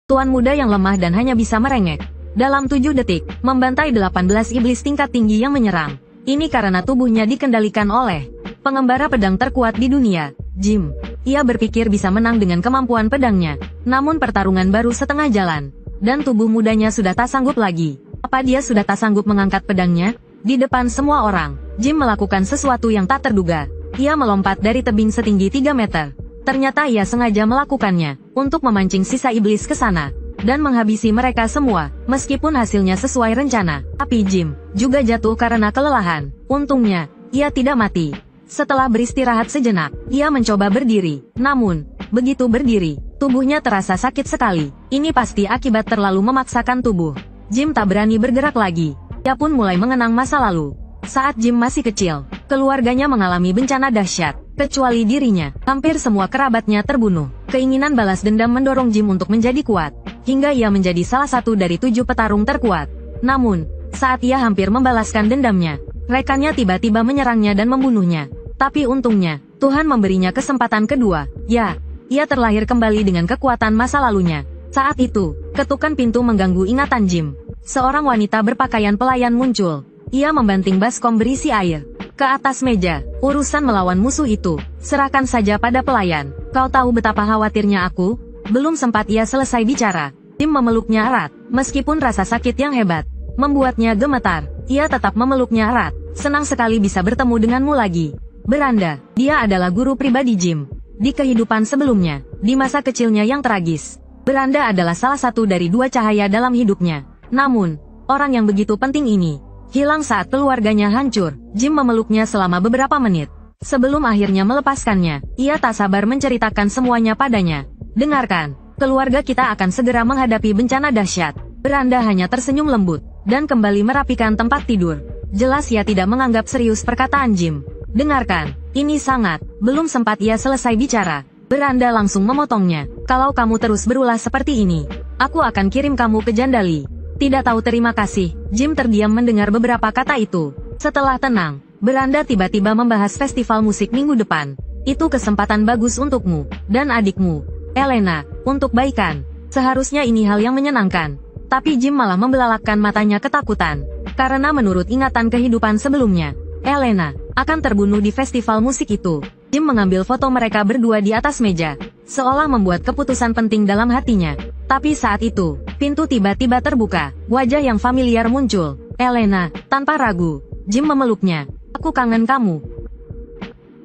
Tuan muda yang lemah dan hanya bisa merengek. Dalam 7 detik, membantai 18 iblis tingkat tinggi yang menyerang. Ini karena tubuhnya dikendalikan oleh pengembara pedang terkuat di dunia, Jim. Ia berpikir bisa menang dengan kemampuan pedangnya. Namun pertarungan baru setengah jalan. Dan tubuh mudanya sudah tak sanggup lagi. Apa dia sudah tak sanggup mengangkat pedangnya? Di depan semua orang, Jim melakukan sesuatu yang tak terduga. Ia melompat dari tebing setinggi 3 meter. Ternyata ia sengaja melakukannya, untuk memancing sisa iblis ke sana, dan menghabisi mereka semua, meskipun hasilnya sesuai rencana. Tapi Jim juga jatuh karena kelelahan. Untungnya, ia tidak mati. Setelah beristirahat sejenak, ia mencoba berdiri. Namun, begitu berdiri, tubuhnya terasa sakit sekali. Ini pasti akibat terlalu memaksakan tubuh. Jim tak berani bergerak lagi. Ia pun mulai mengenang masa lalu. Saat Jim masih kecil, keluarganya mengalami bencana dahsyat. Kecuali dirinya, hampir semua kerabatnya terbunuh. Keinginan balas dendam mendorong Jim untuk menjadi kuat, hingga ia menjadi salah satu dari 7 petarung terkuat. Namun, saat ia hampir membalaskan dendamnya, rekannya tiba-tiba menyerangnya dan membunuhnya. Tapi untungnya, Tuhan memberinya kesempatan kedua. Ya, ia terlahir kembali dengan kekuatan masa lalunya. Saat itu, ketukan pintu mengganggu ingatan Jim. Seorang wanita berpakaian pelayan muncul. Ia membanting baskom berisi air ke atas meja. Urusan melawan musuh itu, serahkan saja pada pelayan. Kau tahu betapa khawatirnya aku? Belum sempat ia selesai bicara, Jim memeluknya erat. Meskipun rasa sakit yang hebat membuatnya gemetar, ia tetap memeluknya erat. Senang sekali bisa bertemu denganmu lagi. Beranda, dia adalah guru pribadi Jim. Di kehidupan sebelumnya, di masa kecilnya yang tragis, Beranda adalah salah satu dari 2 cahaya dalam hidupnya. Namun, orang yang begitu penting ini hilang saat keluarganya hancur. Jim memeluknya selama beberapa menit. Sebelum akhirnya melepaskannya, ia tak sabar menceritakan semuanya padanya. Dengarkan, keluarga kita akan segera menghadapi bencana dahsyat. Beranda hanya tersenyum lembut, dan kembali merapikan tempat tidur. Jelas ia tidak menganggap serius perkataan Jim. Dengarkan, ini sangat. Belum sempat ia selesai bicara, Beranda langsung memotongnya. Kalau kamu terus berulah seperti ini, aku akan kirim kamu ke Jandali. Tidak tahu terima kasih, Jim terdiam mendengar beberapa kata itu. Setelah tenang, Beranda tiba-tiba membahas festival musik minggu depan. Itu kesempatan bagus untukmu, dan adikmu, Elena, untuk baikan. Seharusnya ini hal yang menyenangkan. Tapi Jim malah membelalakkan matanya ketakutan. Karena menurut ingatan kehidupan sebelumnya, Elena akan terbunuh di festival musik itu. Jim mengambil foto mereka berdua di atas meja, seolah membuat keputusan penting dalam hatinya. Tapi saat itu, pintu tiba-tiba terbuka. Wajah yang familiar muncul. Elena, tanpa ragu, Jim memeluknya. Aku kangen kamu.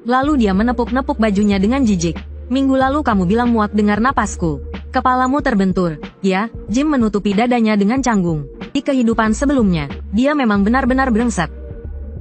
Lalu dia menepuk-nepuk bajunya dengan jijik. Minggu lalu kamu bilang muak dengar napasku. Kepalamu terbentur, ya? Jim menutupi dadanya dengan canggung. Di kehidupan sebelumnya, dia memang benar-benar brengsek.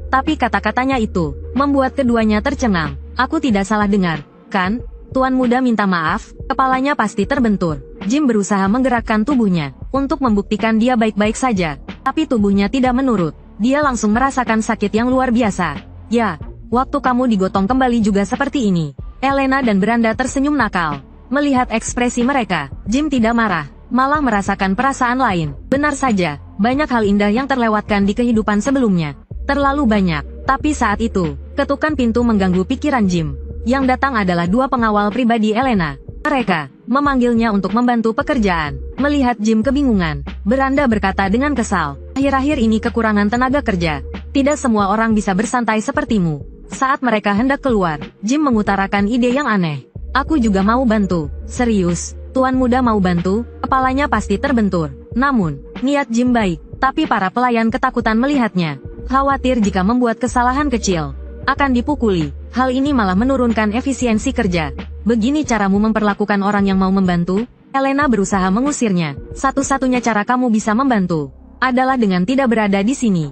Tapi kata-katanya itu membuat keduanya tercengang. Aku tidak salah dengar, kan? Tuan muda minta maaf, kepalanya pasti terbentur. Jim berusaha menggerakkan tubuhnya untuk membuktikan dia baik-baik saja. Tapi tubuhnya tidak menurut. Dia langsung merasakan sakit yang luar biasa. Ya, waktu kamu digotong kembali juga seperti ini. Elena dan Beranda tersenyum nakal. Melihat ekspresi mereka, Jim tidak marah, malah merasakan perasaan lain. Benar saja, banyak hal indah yang terlewatkan di kehidupan sebelumnya. Terlalu banyak. Tapi saat itu, ketukan pintu mengganggu pikiran Jim. Yang datang adalah 2 pengawal pribadi Elena. Mereka memanggilnya untuk membantu pekerjaan. Melihat Jim kebingungan, Beranda berkata dengan kesal, akhir-akhir ini kekurangan tenaga kerja. Tidak semua orang bisa bersantai sepertimu. Saat mereka hendak keluar, Jim mengutarakan ide yang aneh. Aku juga mau bantu. Serius, tuan muda mau bantu? Kepalanya pasti terbentur. Namun, niat Jim baik, tapi para pelayan ketakutan melihatnya. Khawatir jika membuat kesalahan kecil akan dipukuli. Hal ini malah menurunkan efisiensi kerja. Begini caramu memperlakukan orang yang mau membantu? Elena berusaha mengusirnya. Satu-satunya cara kamu bisa membantu adalah dengan tidak berada di sini.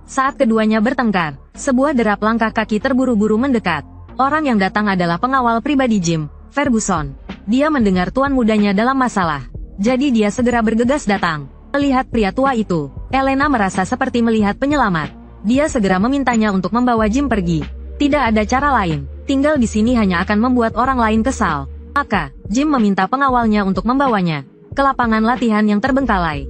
Saat keduanya bertengkar, sebuah derap langkah kaki terburu-buru mendekat. Orang yang datang adalah pengawal pribadi Jim, Ferguson. Dia mendengar tuan mudanya dalam masalah. Jadi dia segera bergegas datang. Melihat pria tua itu, Elena merasa seperti melihat penyelamat. Dia segera memintanya untuk membawa Jim pergi. Tidak ada cara lain. Tinggal di sini hanya akan membuat orang lain kesal. Maka, Jim meminta pengawalnya untuk membawanya ke lapangan latihan yang terbengkalai.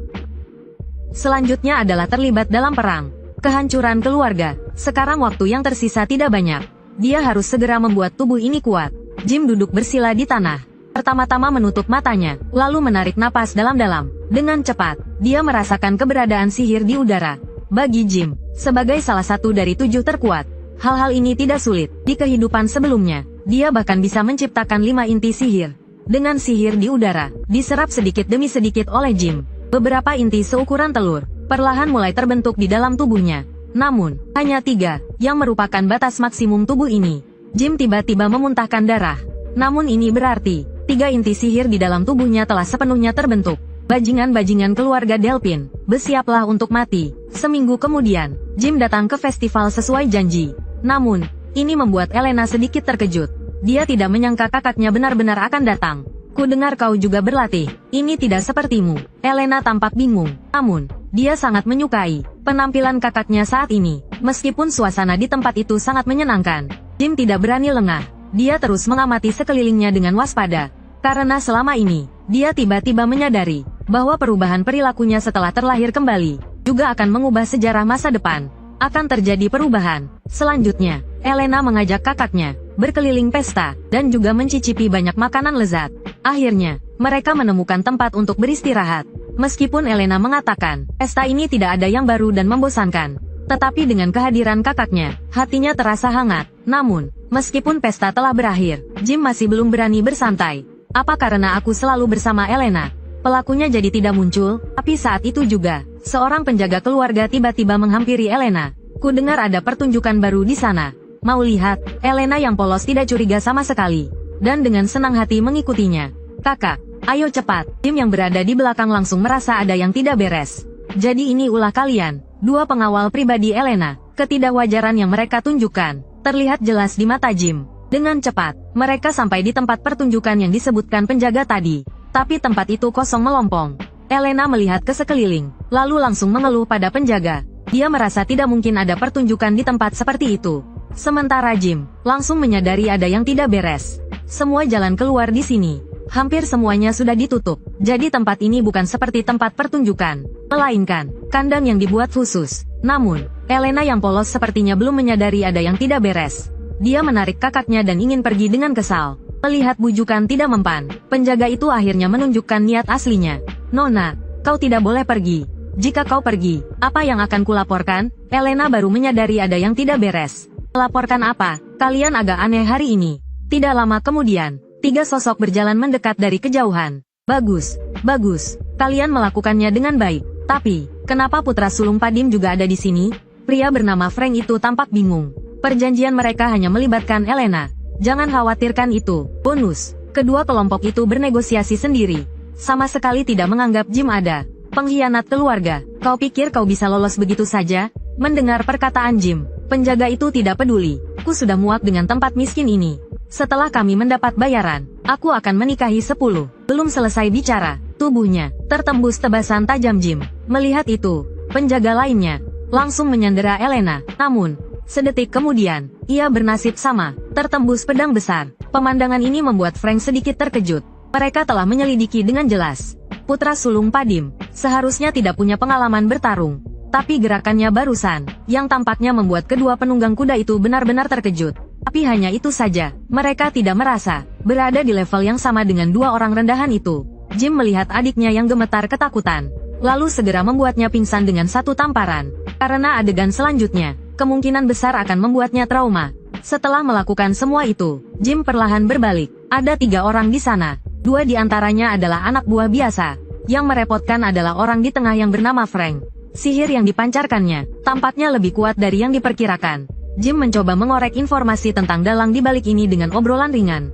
Selanjutnya adalah terlibat dalam perang. Kehancuran keluarga. Sekarang waktu yang tersisa tidak banyak. Dia harus segera membuat tubuh ini kuat. Jim duduk bersila di tanah. pertama-tama menutup matanya, lalu menarik napas dalam-dalam. Dengan cepat, dia merasakan keberadaan sihir di udara. Bagi Jim, sebagai salah satu dari 7 terkuat, hal-hal ini tidak sulit. Di kehidupan sebelumnya, dia bahkan bisa menciptakan 5 inti sihir. Dengan sihir di udara, diserap sedikit demi sedikit oleh Jim. Beberapa inti seukuran telur, perlahan mulai terbentuk di dalam tubuhnya. Namun, hanya 3, yang merupakan batas maksimum tubuh ini. Jim tiba-tiba memuntahkan darah. Namun ini berarti, 3 inti sihir di dalam tubuhnya telah sepenuhnya terbentuk. Bajingan-bajingan keluarga Delphin, bersiaplah untuk mati. Seminggu kemudian, Jim datang ke festival sesuai janji. Namun, ini membuat Elena sedikit terkejut. Dia tidak menyangka kakaknya benar-benar akan datang. Ku dengar kau juga berlatih. Ini tidak sepertimu. Elena tampak bingung. Namun, dia sangat menyukai penampilan kakaknya saat ini. Meskipun suasana di tempat itu sangat menyenangkan, Jim tidak berani lengah. Dia terus mengamati sekelilingnya dengan waspada. Karena selama ini, dia tiba-tiba menyadari bahwa perubahan perilakunya setelah terlahir kembali juga akan mengubah sejarah masa depan. Akan terjadi perubahan. Selanjutnya, Elena mengajak kakaknya berkeliling pesta dan juga mencicipi banyak makanan lezat. Akhirnya, mereka menemukan tempat untuk beristirahat. Meskipun Elena mengatakan, pesta ini tidak ada yang baru dan membosankan. Tetapi dengan kehadiran kakaknya, hatinya terasa hangat. Namun, meskipun pesta telah berakhir, Jim masih belum berani bersantai. Apa karena aku selalu bersama Elena? Pelakunya jadi tidak muncul, tapi saat itu juga, seorang penjaga keluarga tiba-tiba menghampiri Elena. Ku dengar ada pertunjukan baru di sana. Mau lihat? Elena yang polos tidak curiga sama sekali. Dan dengan senang hati mengikutinya. Kakak, ayo cepat. Jim yang berada di belakang langsung merasa ada yang tidak beres. Jadi ini ulah kalian, 2 pengawal pribadi Elena. Ketidakwajaran yang mereka tunjukkan terlihat jelas di mata Jim. Dengan cepat, mereka sampai di tempat pertunjukan yang disebutkan penjaga tadi. Tapi tempat itu kosong melompong. Elena melihat ke sekeliling, lalu langsung mengeluh pada penjaga. Dia merasa tidak mungkin ada pertunjukan di tempat seperti itu. Sementara Jim langsung menyadari ada yang tidak beres. Semua jalan keluar di sini, hampir semuanya sudah ditutup. Jadi tempat ini bukan seperti tempat pertunjukan, melainkan kandang yang dibuat khusus. Namun, Elena yang polos sepertinya belum menyadari ada yang tidak beres. Dia menarik kakaknya dan ingin pergi dengan kesal. Melihat bujukan tidak mempan, penjaga itu akhirnya menunjukkan niat aslinya. Nona, kau tidak boleh pergi. Jika kau pergi, apa yang akan kulaporkan? Elena baru menyadari ada yang tidak beres. Melaporkan apa? Kalian agak aneh hari ini. Tidak lama kemudian, 3 sosok berjalan mendekat dari kejauhan. Bagus, bagus. Kalian melakukannya dengan baik. Tapi, kenapa putra sulung Padim juga ada di sini? Pria bernama Frank itu tampak bingung. Perjanjian mereka hanya melibatkan Elena. Jangan khawatirkan itu. Bonus, kedua kelompok itu bernegosiasi sendiri. Sama sekali tidak menganggap Jim ada. Pengkhianat keluarga, kau pikir kau bisa lolos begitu saja? Mendengar perkataan Jim, penjaga itu tidak peduli. Ku sudah muak dengan tempat miskin ini. Setelah kami mendapat bayaran, aku akan menikahi 10. Belum selesai bicara, tubuhnya tertembus tebasan tajam Jim. Melihat itu, penjaga lainnya langsung menyandera Elena. Namun, sedetik kemudian, ia bernasib sama, tertembus pedang besar. Pemandangan ini membuat Frank sedikit terkejut. Mereka telah menyelidiki dengan jelas. Putra sulung Padim seharusnya tidak punya pengalaman bertarung. Tapi gerakannya barusan, yang tampaknya membuat kedua penunggang kuda itu benar-benar terkejut. Tapi hanya itu saja, mereka tidak merasa berada di level yang sama dengan 2 orang rendahan itu. Jim melihat adiknya yang gemetar ketakutan, lalu segera membuatnya pingsan dengan 1 tamparan. Karena adegan selanjutnya, kemungkinan besar akan membuatnya trauma. Setelah melakukan semua itu, Jim perlahan berbalik. Ada 3 orang di sana. 2 di antaranya adalah anak buah biasa. Yang merepotkan adalah orang di tengah yang bernama Frank. Sihir yang dipancarkannya tampaknya lebih kuat dari yang diperkirakan. Jim mencoba mengorek informasi tentang dalang di balik ini dengan obrolan ringan.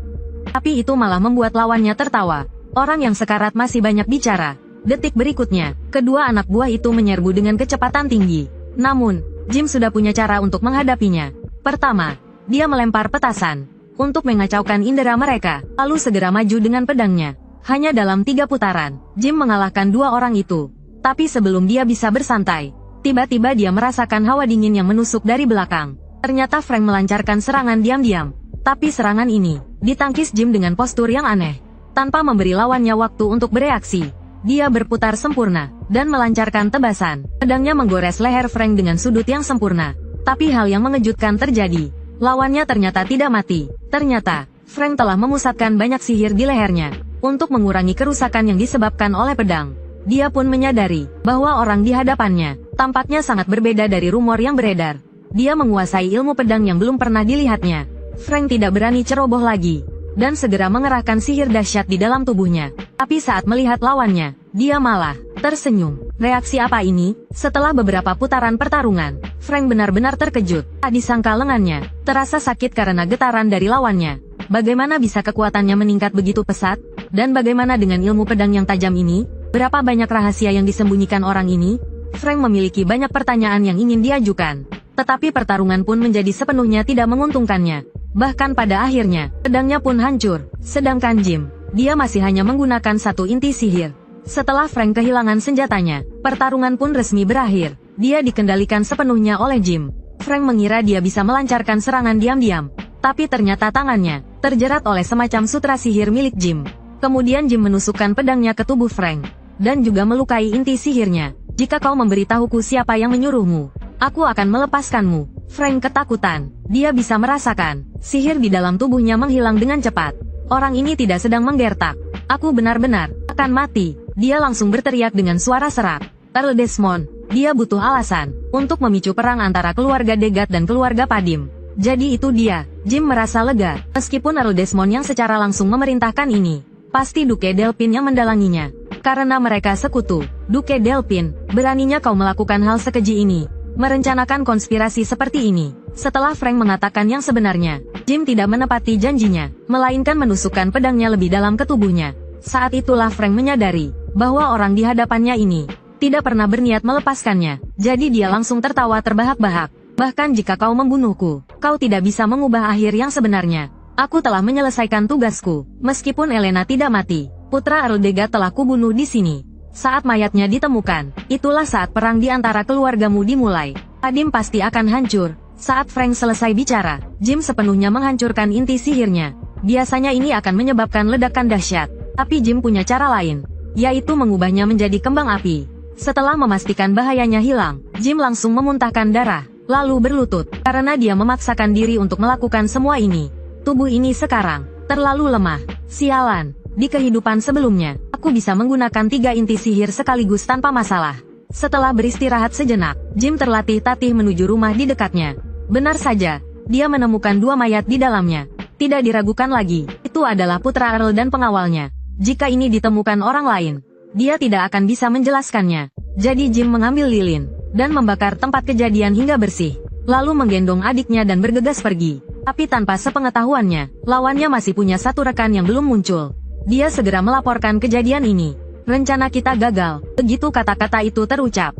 Tapi itu malah membuat lawannya tertawa. Orang yang sekarat masih banyak bicara. Detik berikutnya, kedua anak buah itu menyerbu dengan kecepatan tinggi. Namun, Jim sudah punya cara untuk menghadapinya. Pertama, dia melempar petasan untuk mengacaukan indera mereka, lalu segera maju dengan pedangnya. Hanya dalam 3 putaran, Jim mengalahkan 2 orang itu. Tapi sebelum dia bisa bersantai, tiba-tiba dia merasakan hawa dingin yang menusuk dari belakang. Ternyata Frank melancarkan serangan diam-diam. Tapi serangan ini ditangkis Jim dengan postur yang aneh. Tanpa memberi lawannya waktu untuk bereaksi, dia berputar sempurna dan melancarkan tebasan. Pedangnya menggores leher Frank dengan sudut yang sempurna. Tapi hal yang mengejutkan terjadi. Lawannya ternyata tidak mati. Ternyata, Frank telah memusatkan banyak sihir di lehernya untuk mengurangi kerusakan yang disebabkan oleh pedang. Dia pun menyadari bahwa orang di hadapannya tampaknya sangat berbeda dari rumor yang beredar. Dia menguasai ilmu pedang yang belum pernah dilihatnya. Frank tidak berani ceroboh lagi dan segera mengerahkan sihir dahsyat di dalam tubuhnya. Tapi saat melihat lawannya, dia malah tersenyum. Reaksi apa ini? Setelah beberapa putaran pertarungan, Frank benar-benar terkejut. Tak disangka lengannya terasa sakit karena getaran dari lawannya. Bagaimana bisa kekuatannya meningkat begitu pesat? Dan bagaimana dengan ilmu pedang yang tajam ini? Berapa banyak rahasia yang disembunyikan orang ini? Frank memiliki banyak pertanyaan yang ingin diajukan. Tetapi pertarungan pun menjadi sepenuhnya tidak menguntungkannya. Bahkan pada akhirnya, pedangnya pun hancur. Sedangkan Jim, dia masih hanya menggunakan satu inti sihir. Setelah Frank kehilangan senjatanya, pertarungan pun resmi berakhir. Dia dikendalikan sepenuhnya oleh Jim. Frank mengira dia bisa melancarkan serangan diam-diam. Tapi ternyata tangannya terjerat oleh semacam sutra sihir milik Jim. Kemudian Jim menusukkan pedangnya ke tubuh Frank. Dan juga melukai inti sihirnya. Jika kau memberitahuku siapa yang menyuruhmu, aku akan melepaskanmu. Frank ketakutan. Dia bisa merasakan sihir di dalam tubuhnya menghilang dengan cepat. Orang ini tidak sedang menggertak. Aku benar-benar akan mati. Dia langsung berteriak dengan suara serak. Earl Desmond, dia butuh alasan untuk memicu perang antara keluarga Degat dan keluarga Padim. Jadi itu dia. Jim merasa lega. Meskipun Earl Desmond yang secara langsung memerintahkan ini, pasti Duke Delphin yang mendalanginya. Karena mereka sekutu. Duke Delphin, beraninya kau melakukan hal sekeji ini? Merencanakan konspirasi seperti ini. Setelah Frank mengatakan yang sebenarnya, Jim tidak menepati janjinya, melainkan menusukkan pedangnya lebih dalam ke tubuhnya. Saat itulah Frank menyadari bahwa orang di hadapannya ini tidak pernah berniat melepaskannya. Jadi dia langsung tertawa terbahak-bahak. Bahkan jika kau membunuhku, kau tidak bisa mengubah akhir yang sebenarnya. Aku telah menyelesaikan tugasku. Meskipun Elena tidak mati, putra Earl Degat telah kubunuh di sini. Saat mayatnya ditemukan, itulah saat perang di antara keluargamu dimulai. Padim pasti akan hancur. Saat Frank selesai bicara, Jim sepenuhnya menghancurkan inti sihirnya. Biasanya ini akan menyebabkan ledakan dahsyat. Tapi Jim punya cara lain, yaitu mengubahnya menjadi kembang api. Setelah memastikan bahayanya hilang, Jim langsung memuntahkan darah, lalu berlutut. Karena dia memaksakan diri untuk melakukan semua ini. Tubuh ini sekarang terlalu lemah. Sialan, di kehidupan sebelumnya, aku bisa menggunakan 3 inti sihir sekaligus tanpa masalah. Setelah beristirahat sejenak, Jim terlatih-tatih menuju rumah di dekatnya. Benar saja, dia menemukan 2 mayat di dalamnya. Tidak diragukan lagi, itu adalah putra Earl dan pengawalnya. Jika ini ditemukan orang lain, dia tidak akan bisa menjelaskannya. Jadi Jim mengambil lilin dan membakar tempat kejadian hingga bersih. Lalu menggendong adiknya dan bergegas pergi. Tapi tanpa sepengetahuannya, lawannya masih punya satu rekan yang belum muncul. Dia segera melaporkan kejadian ini. Rencana kita gagal. Begitu kata-kata itu terucap,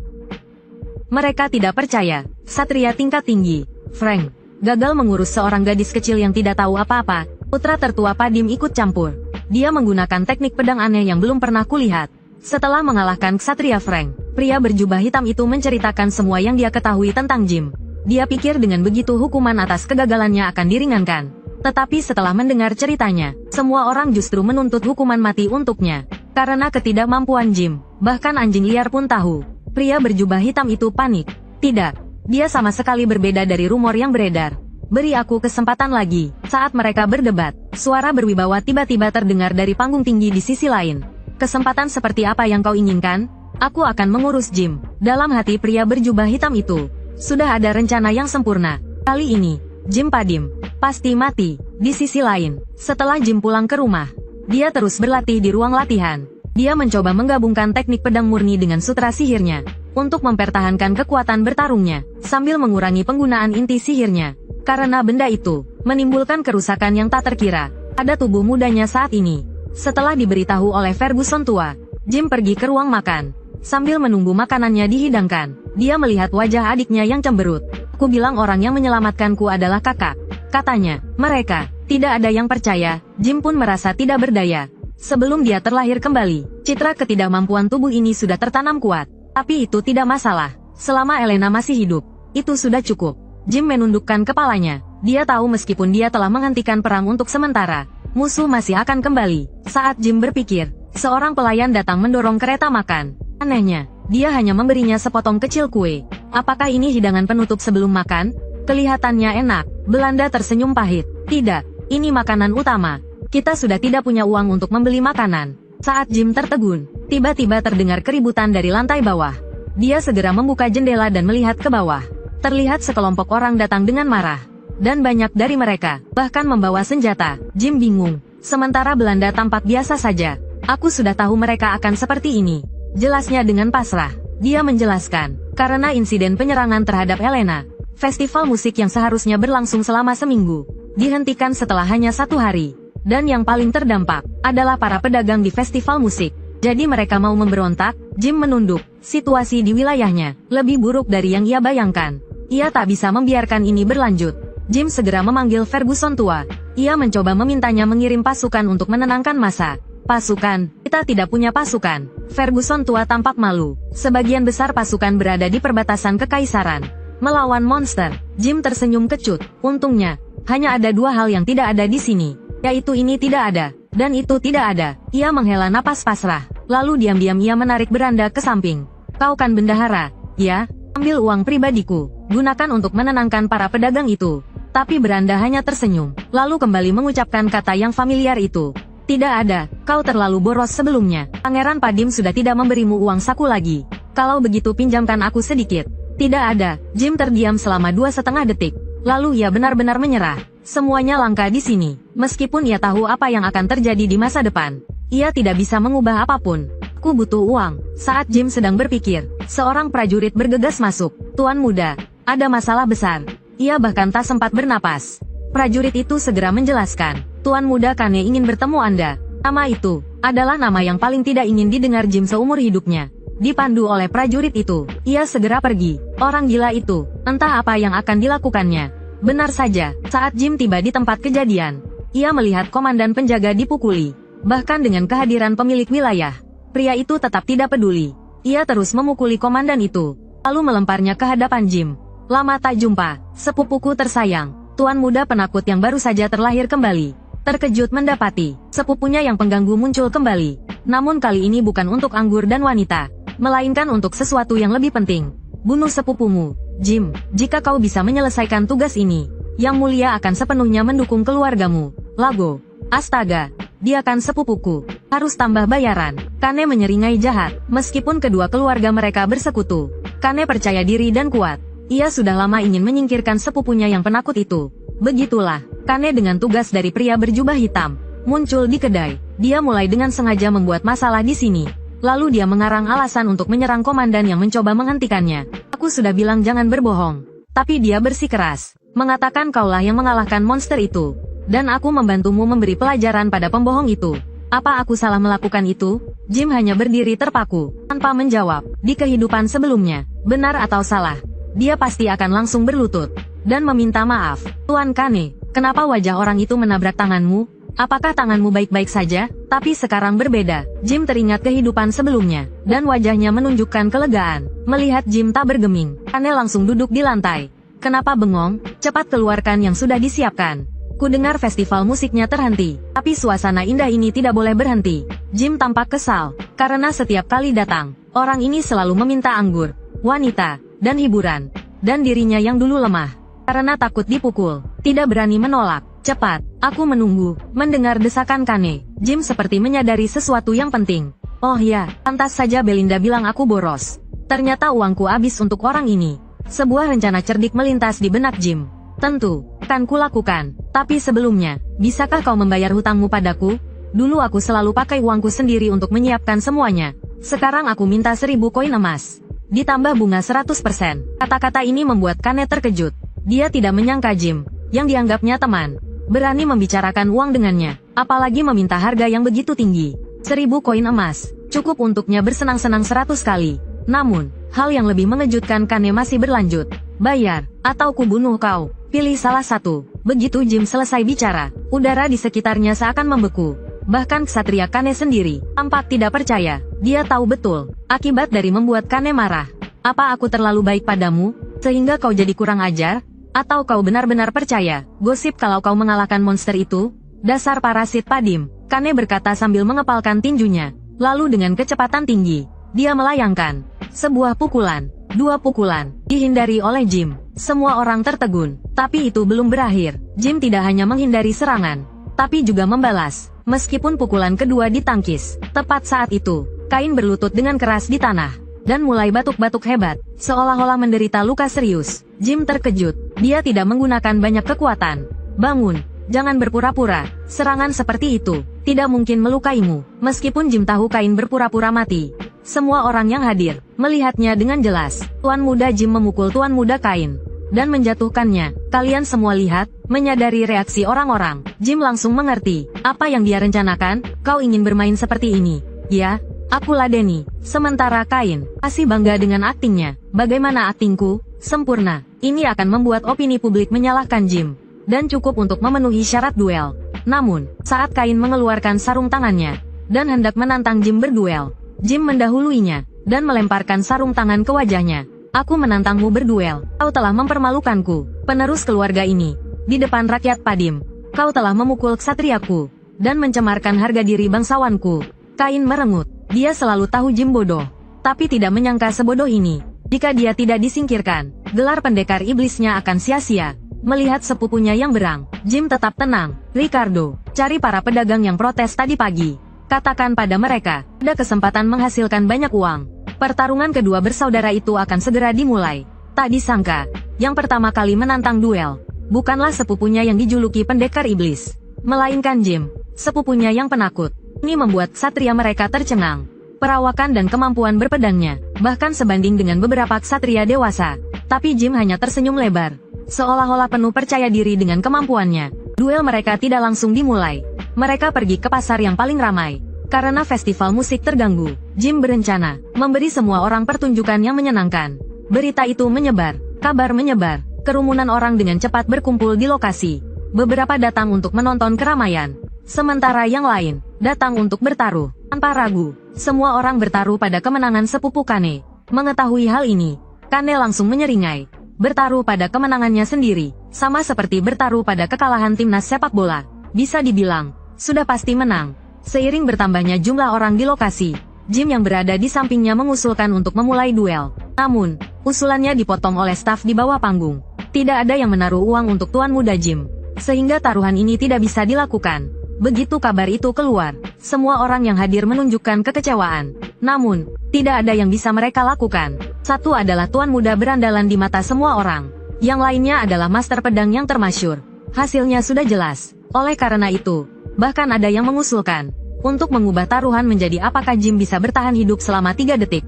mereka tidak percaya. Satria tingkat tinggi, Frank, gagal mengurus seorang gadis kecil yang tidak tahu apa-apa. Putra tertua Padim ikut campur. Dia menggunakan teknik pedang aneh yang belum pernah kulihat. Setelah mengalahkan Ksatria Frank, pria berjubah hitam itu menceritakan semua yang dia ketahui tentang Jim. Dia pikir dengan begitu hukuman atas kegagalannya akan diringankan. Tetapi setelah mendengar ceritanya, semua orang justru menuntut hukuman mati untuknya. Karena ketidakmampuan Jim, bahkan anjing liar pun tahu. Pria berjubah hitam itu panik. Tidak, dia sama sekali berbeda dari rumor yang beredar. Beri aku kesempatan lagi. Saat mereka berdebat, suara berwibawa tiba-tiba terdengar dari panggung tinggi di sisi lain. Kesempatan seperti apa yang kau inginkan? Aku akan mengurus Jim. Dalam hati pria berjubah hitam itu, sudah ada rencana yang sempurna. Kali ini, Jim Padim pasti mati. Di sisi lain, setelah Jim pulang ke rumah, dia terus berlatih di ruang latihan. Dia mencoba menggabungkan teknik pedang murni dengan sutra sihirnya untuk mempertahankan kekuatan bertarungnya sambil mengurangi penggunaan inti sihirnya. Karena benda itu menimbulkan kerusakan yang tak terkira pada tubuh mudanya saat ini. Setelah diberitahu oleh Ferguson tua, Jim pergi ke ruang makan. Sambil menunggu makanannya dihidangkan, dia melihat wajah adiknya yang cemberut. Aku bilang orang yang menyelamatkanku adalah kakak, katanya. Mereka tidak ada yang percaya. Jim pun merasa tidak berdaya. Sebelum dia terlahir kembali, citra ketidakmampuan tubuh ini sudah tertanam kuat. Tapi itu tidak masalah. Selama Elena masih hidup, itu sudah cukup. Jim menundukkan kepalanya. Dia tahu meskipun dia telah menghentikan perang untuk sementara, musuh masih akan kembali. Saat Jim berpikir, seorang pelayan datang mendorong kereta makan. Anehnya, dia hanya memberinya sepotong kecil kue. Apakah ini hidangan penutup sebelum makan? Kelihatannya enak. Belanda tersenyum pahit. Tidak, Ini makanan utama. Kita sudah tidak punya uang untuk membeli makanan. Saat Jim tertegun, tiba-tiba terdengar keributan dari lantai bawah. Dia segera membuka jendela dan melihat ke bawah. Terlihat sekelompok orang datang dengan marah. Dan banyak dari mereka, bahkan membawa senjata. Jim bingung. Sementara Belanda tampak biasa saja. Aku sudah tahu mereka akan seperti ini. Jelasnya dengan pasrah. Dia menjelaskan, karena insiden penyerangan terhadap Helena, festival musik yang seharusnya berlangsung selama seminggu, dihentikan setelah hanya 1 hari. Dan yang paling terdampak, adalah para pedagang di festival musik. Jadi mereka mau memberontak. Jim menunduk. Situasi di wilayahnya, lebih buruk dari yang ia bayangkan. Ia tak bisa membiarkan ini berlanjut. Jim segera memanggil Ferguson tua. Ia mencoba memintanya mengirim pasukan untuk menenangkan massa. Pasukan? Kita tidak punya pasukan. Ferguson tua tampak malu. Sebagian besar pasukan berada di perbatasan kekaisaran. Melawan monster. Jim tersenyum kecut. Untungnya, hanya ada 2 hal yang tidak ada di sini. Yaitu ini tidak ada, dan itu tidak ada. Ia menghela napas pasrah. Lalu diam-diam ia menarik beranda ke samping. Kau kan bendahara, ya? Ambil uang pribadiku. Gunakan untuk menenangkan para pedagang itu. Tapi beranda hanya tersenyum. Lalu kembali mengucapkan kata yang familiar itu. Tidak ada, kau terlalu boros sebelumnya. Pangeran Padim sudah tidak memberimu uang saku lagi. Kalau begitu pinjamkan aku sedikit. Tidak ada. Jim terdiam selama 2,5 detik. Lalu ia benar-benar menyerah. Semuanya langka di sini. Meskipun ia tahu apa yang akan terjadi di masa depan, ia tidak bisa mengubah apapun. Ku butuh uang. Saat Jim sedang berpikir, seorang prajurit bergegas masuk. Tuan muda, ada masalah besar. Ia bahkan tak sempat bernapas. Prajurit itu segera menjelaskan, Tuan muda Kane ingin bertemu Anda. Nama itu adalah nama yang paling tidak ingin didengar Jim seumur hidupnya. Dipandu oleh prajurit itu, ia segera pergi. Orang gila itu, entah apa yang akan dilakukannya. Benar saja, saat Jim tiba di tempat kejadian, ia melihat komandan penjaga dipukuli. Bahkan dengan kehadiran pemilik wilayah, pria itu tetap tidak peduli. Ia terus memukuli komandan itu, lalu melemparnya ke hadapan Jim. Lama tak jumpa, sepupuku tersayang, tuan muda penakut yang baru saja terlahir kembali. Terkejut mendapati, sepupunya yang pengganggu muncul kembali. Namun kali ini bukan untuk anggur dan wanita, melainkan untuk sesuatu yang lebih penting. Bunuh sepupumu, Jim. Jika kau bisa menyelesaikan tugas ini, Yang Mulia akan sepenuhnya mendukung keluargamu. Lago. Astaga. Dia kan sepupuku. Harus tambah bayaran. Kane menyeringai jahat. Meskipun kedua keluarga mereka bersekutu, Kane percaya diri dan kuat. Ia sudah lama ingin menyingkirkan sepupunya yang penakut itu. Begitulah, Kane dengan tugas dari pria berjubah hitam, muncul di kedai. Dia mulai dengan sengaja membuat masalah di sini. Lalu dia mengarang alasan untuk menyerang komandan yang mencoba menghentikannya. Aku sudah bilang jangan berbohong. Tapi dia bersikeras, mengatakan kaulah yang mengalahkan monster itu. Dan aku membantumu memberi pelajaran pada pembohong itu. Apa aku salah melakukan itu? Jim hanya berdiri terpaku, tanpa menjawab. Di kehidupan sebelumnya, benar atau salah, dia pasti akan langsung berlutut dan meminta maaf. Tuan Kane, kenapa wajah orang itu menabrak tanganmu? Apakah tanganmu baik-baik saja? Tapi sekarang berbeda. Jim teringat kehidupan sebelumnya, dan wajahnya menunjukkan kelegaan. Melihat Jim tak bergeming, Kane langsung duduk di lantai. Kenapa bengong? Cepat keluarkan yang sudah disiapkan. Ku dengar festival musiknya terhenti, tapi suasana indah ini tidak boleh berhenti. Jim tampak kesal, karena setiap kali datang, orang ini selalu meminta anggur, wanita, dan hiburan. Dan dirinya yang dulu lemah, karena takut dipukul, tidak berani menolak. Cepat, aku menunggu. Mendengar desakan Kane, Jim seperti menyadari sesuatu yang penting. Oh ya, pantas saja Belinda bilang aku boros. Ternyata uangku habis untuk orang ini. Sebuah rencana cerdik melintas di benak Jim. Tentu, kan kulakukan. Tapi sebelumnya, bisakah kau membayar hutangmu padaku? Dulu aku selalu pakai uangku sendiri untuk menyiapkan semuanya. Sekarang aku minta 1000 koin emas. Ditambah bunga 100%. Kata-kata ini membuat Kane terkejut. Dia tidak menyangka Jim, yang dianggapnya teman, berani membicarakan uang dengannya, apalagi meminta harga yang begitu tinggi. 1000 koin emas, cukup untuknya bersenang-senang 100 kali. Namun, hal yang lebih mengejutkan Kane masih berlanjut. Bayar, atau kubunuh kau. Pilih salah satu. Begitu Jim selesai bicara, udara di sekitarnya seakan membeku. Bahkan ksatria Kane sendiri tampak tidak percaya. Dia tahu betul, akibat dari membuat Kane marah. Apa aku terlalu baik padamu, sehingga kau jadi kurang ajar? Atau kau benar-benar percaya gosip kalau kau mengalahkan monster itu? Dasar parasit Padim, Kane berkata sambil mengepalkan tinjunya. Lalu dengan kecepatan tinggi, dia melayangkan sebuah pukulan, 2 pukulan, dihindari oleh Jim. Semua orang tertegun. Tapi itu belum berakhir. Jim tidak hanya menghindari serangan, tapi juga membalas. Meskipun pukulan kedua ditangkis, tepat saat itu, Kain berlutut dengan keras di tanah, dan mulai batuk-batuk hebat, seolah-olah menderita luka serius. Jim terkejut. Dia tidak menggunakan banyak kekuatan. Bangun, jangan berpura-pura. Serangan seperti itu tidak mungkin melukaimu. Meskipun Jim tahu Kain berpura-pura mati, semua orang yang hadir melihatnya dengan jelas. Tuan muda Jim memukul Tuan muda Kain dan menjatuhkannya. Kalian semua lihat, menyadari reaksi orang-orang. Jim langsung mengerti apa yang dia rencanakan. Kau ingin bermain seperti ini, ya? Aku ladeni. Sementara Kain masih bangga dengan aktingnya. Bagaimana aktingku? Sempurna. Ini akan membuat opini publik menyalahkan Jim, dan cukup untuk memenuhi syarat duel. Namun, saat Kain mengeluarkan sarung tangannya dan hendak menantang Jim berduel, Jim mendahuluinya dan melemparkan sarung tangan ke wajahnya. Aku menantangmu berduel. Kau telah mempermalukanku, penerus keluarga ini, di depan rakyat Padim. Kau telah memukul ksatriaku dan mencemarkan harga diri bangsawanku. Kain merengut. Dia selalu tahu Jim bodoh, tapi tidak menyangka sebodoh ini. Jika dia tidak disingkirkan, gelar pendekar iblisnya akan sia-sia. Melihat sepupunya yang berang, Jim tetap tenang. Ricardo, cari para pedagang yang protes tadi pagi. Katakan pada mereka, ada kesempatan menghasilkan banyak uang. Pertarungan kedua bersaudara itu akan segera dimulai. Tak disangka, yang pertama kali menantang duel, bukanlah sepupunya yang dijuluki pendekar iblis, melainkan Jim, sepupunya yang penakut. Ini membuat ksatria mereka tercengang. Perawakan dan kemampuan berpedangnya bahkan sebanding dengan beberapa ksatria dewasa. Tapi Jim hanya tersenyum lebar, seolah-olah penuh percaya diri dengan kemampuannya. Duel mereka tidak langsung dimulai. Mereka pergi ke pasar yang paling ramai. Karena festival musik terganggu, Jim berencana memberi semua orang pertunjukan yang menyenangkan. Berita itu menyebar, kabar menyebar. Kerumunan orang dengan cepat berkumpul di lokasi. Beberapa datang untuk menonton keramaian, sementara yang lain datang untuk bertaruh. Tanpa ragu, semua orang bertaruh pada kemenangan sepupu Kane. Mengetahui hal ini, Kane langsung menyeringai. Bertaruh pada kemenangannya sendiri, sama seperti bertaruh pada kekalahan timnas sepak bola. Bisa dibilang, sudah pasti menang. Seiring bertambahnya jumlah orang di lokasi, Jim yang berada di sampingnya mengusulkan untuk memulai duel. Namun, usulannya dipotong oleh staf di bawah panggung. Tidak ada yang menaruh uang untuk tuan muda Jim, sehingga taruhan ini tidak bisa dilakukan. Begitu kabar itu keluar, semua orang yang hadir menunjukkan kekecewaan. Namun, tidak ada yang bisa mereka lakukan. Satu adalah tuan muda berandalan di mata semua orang. Yang lainnya adalah master pedang yang termasyur. Hasilnya sudah jelas. Oleh karena itu, bahkan ada yang mengusulkan untuk mengubah taruhan menjadi apakah Jim bisa bertahan hidup selama 3 detik.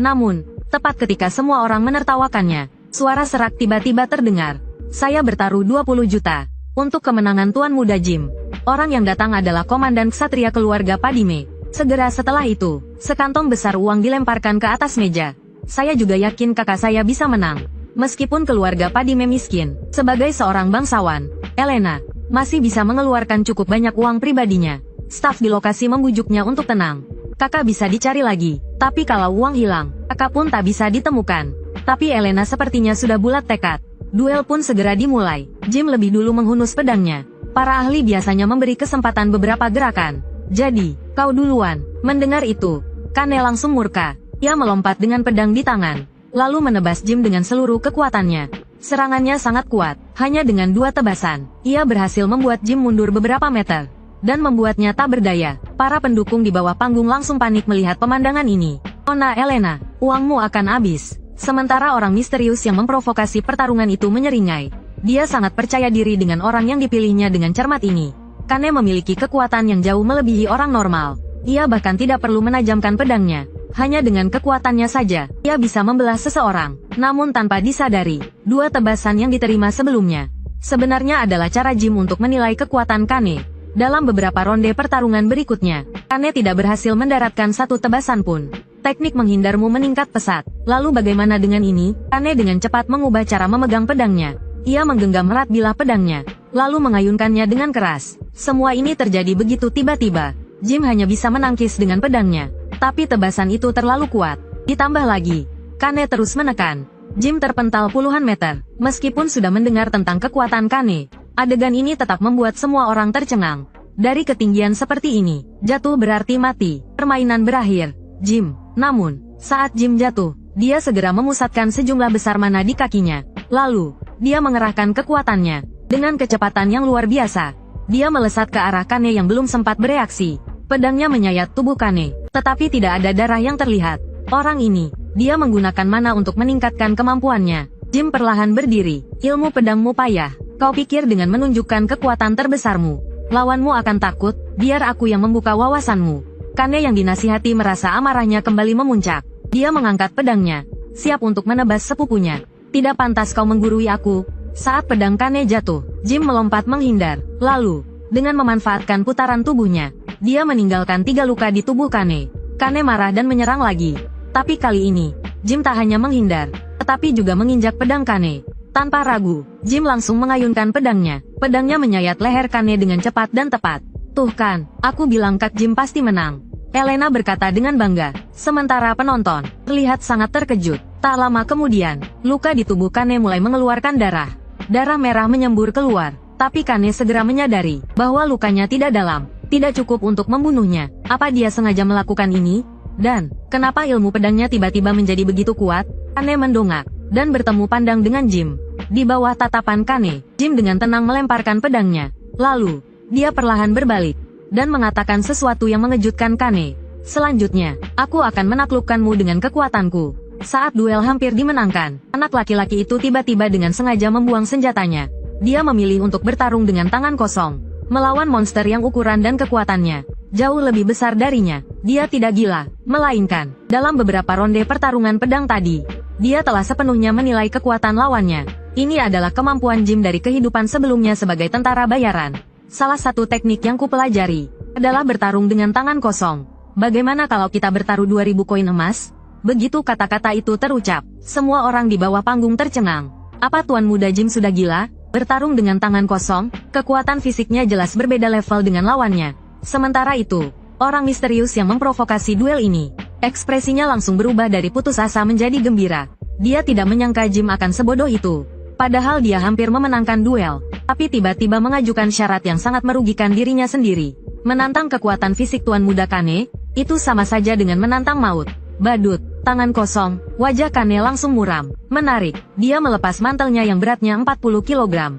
Namun, tepat ketika semua orang menertawakannya, suara serak tiba-tiba terdengar. Saya bertaruh 20 juta untuk kemenangan tuan muda Jim. Orang yang datang adalah komandan ksatria keluarga Padime. Segera setelah itu, sekantong besar uang dilemparkan ke atas meja. Saya juga yakin kakak saya bisa menang. Meskipun keluarga Padime miskin, sebagai seorang bangsawan, Elena masih bisa mengeluarkan cukup banyak uang pribadinya. Staf di lokasi membujuknya untuk tenang. Kakak bisa dicari lagi, tapi kalau uang hilang, kakak pun tak bisa ditemukan. Tapi Elena sepertinya sudah bulat tekad. Duel pun segera dimulai. Jim lebih dulu menghunus pedangnya. Para ahli biasanya memberi kesempatan beberapa gerakan. Jadi, kau duluan. Mendengar itu, Kane langsung murka. Ia melompat dengan pedang di tangan, lalu menebas Jim dengan seluruh kekuatannya. Serangannya sangat kuat. Hanya dengan 2 tebasan, ia berhasil membuat Jim mundur beberapa meter, dan membuatnya tak berdaya. Para pendukung di bawah panggung langsung panik melihat pemandangan ini. Nona Elena, uangmu akan habis. Sementara orang misterius yang memprovokasi pertarungan itu menyeringai. Dia sangat percaya diri dengan orang yang dipilihnya dengan cermat ini. Kane memiliki kekuatan yang jauh melebihi orang normal. Ia bahkan tidak perlu menajamkan pedangnya. Hanya dengan kekuatannya saja, ia bisa membelah seseorang. Namun tanpa disadari, 2 tebasan yang diterima sebelumnya sebenarnya adalah cara Jim untuk menilai kekuatan Kane. Dalam beberapa ronde pertarungan berikutnya, Kane tidak berhasil mendaratkan 1 tebasan pun. Teknik menghindarmu meningkat pesat. Lalu bagaimana dengan ini? Kane dengan cepat mengubah cara memegang pedangnya. Ia menggenggam erat bilah pedangnya, lalu mengayunkannya dengan keras. Semua ini terjadi begitu tiba-tiba. Jim hanya bisa menangkis dengan pedangnya, tapi tebasan itu terlalu kuat. Ditambah lagi, Kane terus menekan. Jim terpental puluhan meter. Meskipun sudah mendengar tentang kekuatan Kane, adegan ini tetap membuat semua orang tercengang. Dari ketinggian seperti ini, jatuh berarti mati. Permainan berakhir. Jim. Namun, saat Jim jatuh, dia segera memusatkan sejumlah besar mana di kakinya. Lalu, dia mengerahkan kekuatannya. Dengan kecepatan yang luar biasa, dia melesat ke arah Kane yang belum sempat bereaksi. Pedangnya menyayat tubuh Kane, tetapi tidak ada darah yang terlihat. Orang ini, dia menggunakan mana untuk meningkatkan kemampuannya. Jim perlahan berdiri. Ilmu pedangmu payah. Kau pikir dengan menunjukkan kekuatan terbesarmu, lawanmu akan takut? Biar aku yang membuka wawasanmu. Kane yang dinasihati merasa amarahnya kembali memuncak. Dia mengangkat pedangnya, siap untuk menebas sepupunya. Tidak pantas kau menggurui aku. Saat pedang Kane jatuh, Jim melompat menghindar. Lalu, dengan memanfaatkan putaran tubuhnya, dia meninggalkan 3 luka di tubuh Kane. Kane marah dan menyerang lagi. Tapi kali ini, Jim tak hanya menghindar, tetapi juga menginjak pedang Kane. Tanpa ragu, Jim langsung mengayunkan pedangnya. Pedangnya menyayat leher Kane dengan cepat dan tepat. Tuh kan, aku bilang Kak Jim pasti menang. Elena berkata dengan bangga. Sementara penonton terlihat sangat terkejut. Tak lama kemudian, luka di tubuh Kane mulai mengeluarkan darah. Darah merah menyembur keluar. Tapi Kane segera menyadari bahwa lukanya tidak dalam, tidak cukup untuk membunuhnya. Apa dia sengaja melakukan ini? Dan, kenapa ilmu pedangnya tiba-tiba menjadi begitu kuat? Kane mendongak dan bertemu pandang dengan Jim. Di bawah tatapan Kane, Jim dengan tenang melemparkan pedangnya. Lalu, dia perlahan berbalik dan mengatakan sesuatu yang mengejutkan Kane. Selanjutnya, aku akan menaklukkanmu dengan kekuatanku. Saat duel hampir dimenangkan, anak laki-laki itu tiba-tiba dengan sengaja membuang senjatanya. Dia memilih untuk bertarung dengan tangan kosong, melawan monster yang ukuran dan kekuatannya jauh lebih besar darinya. Dia tidak gila, melainkan, dalam beberapa ronde pertarungan pedang tadi, dia telah sepenuhnya menilai kekuatan lawannya. Ini adalah kemampuan Jim dari kehidupan sebelumnya sebagai tentara bayaran. Salah satu teknik yang kupelajari adalah bertarung dengan tangan kosong. Bagaimana kalau kita bertaruh 2000 koin emas? Begitu kata-kata itu terucap, semua orang di bawah panggung tercengang. Apa Tuan Muda Jim sudah gila? Bertarung dengan tangan kosong, kekuatan fisiknya jelas berbeda level dengan lawannya. Sementara itu, orang misterius yang memprovokasi duel ini, ekspresinya langsung berubah dari putus asa menjadi gembira. Dia tidak menyangka Jim akan sebodoh itu. Padahal dia hampir memenangkan duel, tapi tiba-tiba mengajukan syarat yang sangat merugikan dirinya sendiri. Menantang kekuatan fisik Tuan Muda Kane, itu sama saja dengan menantang maut. Badut, tangan kosong, wajah Kane langsung muram. Menarik, dia melepas mantelnya yang beratnya 40 kg.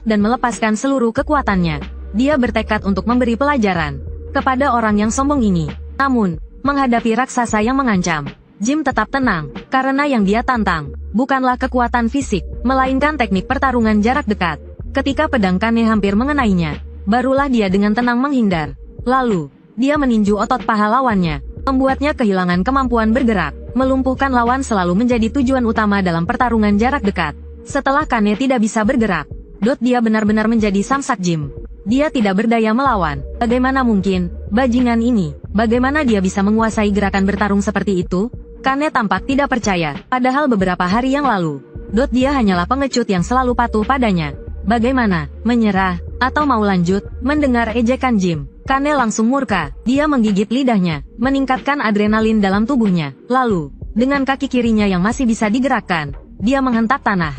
Dan melepaskan seluruh kekuatannya. Dia bertekad untuk memberi pelajaran kepada orang yang sombong ini. Namun, menghadapi raksasa yang mengancam, Jim tetap tenang, karena yang dia tantang bukanlah kekuatan fisik, melainkan teknik pertarungan jarak dekat. Ketika pedang Kane hampir mengenainya, barulah dia dengan tenang menghindar. Lalu, dia meninju otot paha lawannya, membuatnya kehilangan kemampuan bergerak. Melumpuhkan lawan selalu menjadi tujuan utama dalam pertarungan jarak dekat. Setelah Kane tidak bisa bergerak, dia benar-benar menjadi samsak Jim. Dia tidak berdaya melawan. Bagaimana mungkin? Bajingan ini, bagaimana dia bisa menguasai gerakan bertarung seperti itu? Kane tampak tidak percaya, padahal beberapa hari yang lalu, dia hanyalah pengecut yang selalu patuh padanya. Bagaimana? Menyerah? Atau mau lanjut? Mendengar ejekan Jim, Kane langsung murka. Dia menggigit lidahnya, meningkatkan adrenalin dalam tubuhnya. Lalu, dengan kaki kirinya yang masih bisa digerakkan, dia menghentak tanah.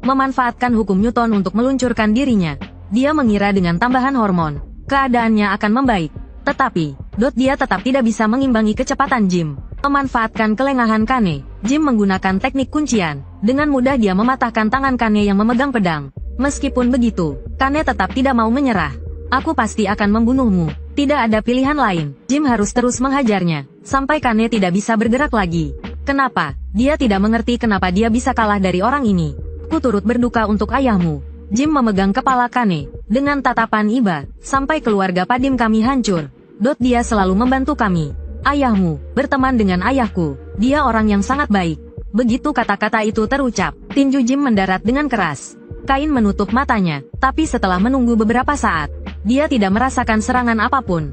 Memanfaatkan hukum Newton untuk meluncurkan dirinya. Dia mengira dengan tambahan hormon, keadaannya akan membaik. Tetapi, dia tetap tidak bisa mengimbangi kecepatan Jim. Memanfaatkan kelengahan Kane, Jim menggunakan teknik kuncian. Dengan mudah dia mematahkan tangan Kane yang memegang pedang. Meskipun begitu, Kane tetap tidak mau menyerah. Aku pasti akan membunuhmu. Tidak ada pilihan lain. Jim harus terus menghajarnya, sampai Kane tidak bisa bergerak lagi. Kenapa? Dia tidak mengerti kenapa dia bisa kalah dari orang ini. Ku turut berduka untuk ayahmu. Jim memegang kepala Kane dengan tatapan iba. Sampai keluarga Padim kami hancur. Dia selalu membantu kami. Ayahmu, berteman dengan ayahku. Dia orang yang sangat baik. Begitu kata-kata itu terucap, tinju Jim mendarat dengan keras. Kain menutup matanya, tapi setelah menunggu beberapa saat, dia tidak merasakan serangan apapun.